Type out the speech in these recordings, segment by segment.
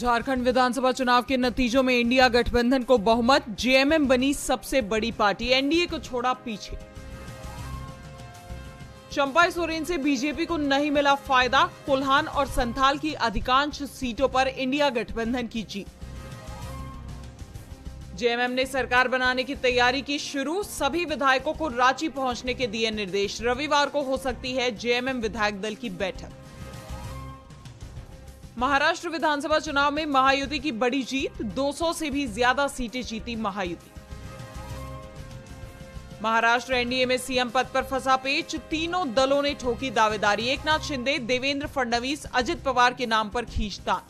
झारखंड विधानसभा चुनाव के नतीजों में इंडिया गठबंधन को बहुमत, जेएमएम बनी सबसे बड़ी पार्टी, एनडीए को छोड़ा पीछे। चंपाई सोरेन से बीजेपी को नहीं मिला फायदा, कोल्हान और संथाल की अधिकांश सीटों पर इंडिया गठबंधन की जीत। जेएमएम ने सरकार बनाने की तैयारी की शुरू, सभी विधायकों को रांची पहुंचने के दिए निर्देश। रविवार को हो सकती है जेएमएम विधायक दल की बैठक। महाराष्ट्र विधानसभा चुनाव में महायुति की बड़ी जीत, 200 से भी ज्यादा सीटें जीती महायुति। महाराष्ट्र एनडीए में सीएम पद पर फंसा पेच, तीनों दलों ने ठोकी दावेदारी। एकनाथ शिंदे, देवेंद्र फडणवीस, अजित पवार के नाम पर खींचतान।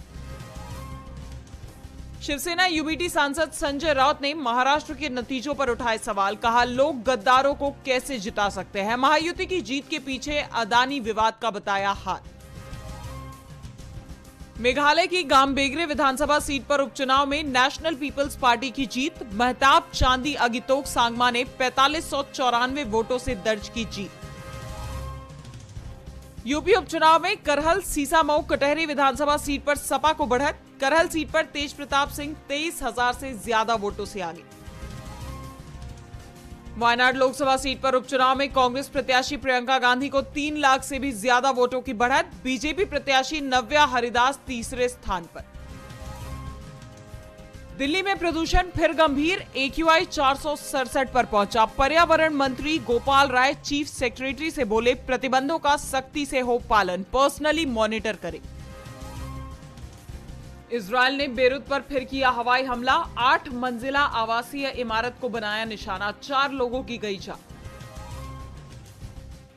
शिवसेना यूबीटी सांसद संजय राउत ने महाराष्ट्र के नतीजों पर उठाए सवाल, कहा लोग गद्दारों को कैसे जिता सकते हैं। महायुति की जीत के पीछे अदानी विवाद का बताया हाथ। मेघालय की गामबेगरे विधानसभा सीट पर उपचुनाव में नेशनल पीपल्स पार्टी की जीत, महताब चांदी अगितोक सांगमा ने 4594 वोटों से दर्ज की जीत। यूपी उपचुनाव में करहल सीसामऊ कटहरी विधानसभा सीट पर सपा को बढ़त, करहल सीट पर तेज प्रताप सिंह 23,000 से ज्यादा वोटों से आगे। वायनाड लोकसभा सीट पर उपचुनाव में कांग्रेस प्रत्याशी प्रियंका गांधी को 3 लाख से भी ज्यादा वोटों की बढ़त, बीजेपी प्रत्याशी नव्या हरिदास तीसरे स्थान पर। दिल्ली में प्रदूषण फिर गंभीर, AQI 467 पर पहुंचा। पर्यावरण मंत्री गोपाल राय चीफ सेक्रेटरी से बोले प्रतिबंधों का सख्ती से हो पालन, पर्सनली मॉनिटर करें। इजरायल ने बेरूत पर फिर किया हवाई हमला, 8 मंजिला आवासीय इमारत को बनाया निशाना, 4 लोगों की गई जान।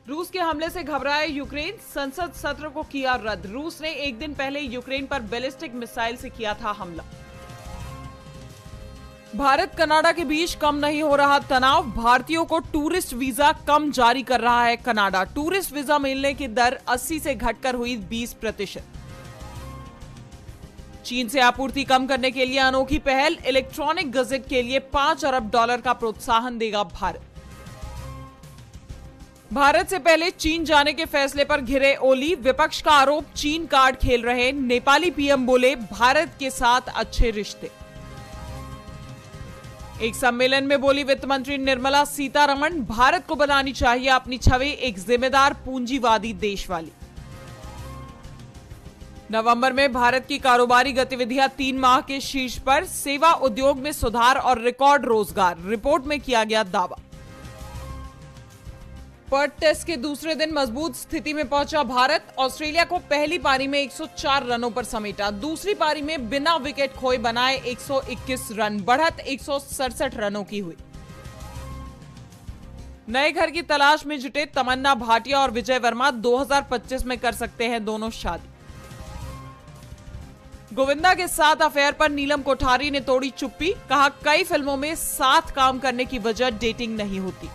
रूस के हमले से घबराए यूक्रेन, संसद सत्र को किया रद्द। रूस ने एक दिन पहले यूक्रेन पर बैलिस्टिक मिसाइल से किया था हमला। भारत कनाडा के बीच कम नहीं हो रहा तनाव, भारतीयों को टूरिस्ट वीजा कम जारी कर रहा है कनाडा। टूरिस्ट वीजा मिलने की दर 80 से घटकर हुई 20%। चीन से आपूर्ति कम करने के लिए अनोखी पहल, इलेक्ट्रॉनिक गजेट के लिए $5 अरब का प्रोत्साहन देगा भारत। भारत से पहले चीन जाने के फैसले पर घिरे ओली, विपक्ष का आरोप चीन कार्ड खेल रहे। नेपाली पीएम बोले भारत के साथ अच्छे रिश्ते। एक सम्मेलन में बोली वित्त मंत्री निर्मला सीतारमण, भारत को बनानी चाहिए अपनी छवि एक जिम्मेदार पूंजीवादी देश वाली। नवंबर में भारत की कारोबारी गतिविधियां 3 माह के शीर्ष पर, सेवा उद्योग में सुधार और रिकॉर्ड रोजगार, रिपोर्ट में किया गया दावा। पर्थ टेस्ट के दूसरे दिन मजबूत स्थिति में पहुंचा भारत, ऑस्ट्रेलिया को पहली पारी में 104 रनों पर समेटा। दूसरी पारी में बिना विकेट खोए बनाए 121 रन, बढ़त 167 रनों की हुई। नए घर की तलाश में जुटे तमन्ना भाटिया और विजय वर्मा 2025 में कर सकते हैं दोनों शादी। गोविंदा के साथ अफेयर पर नीलम कोठारी ने तोड़ी चुप्पी, कहा कई फिल्मों में साथ काम करने की वजह डेटिंग नहीं होती।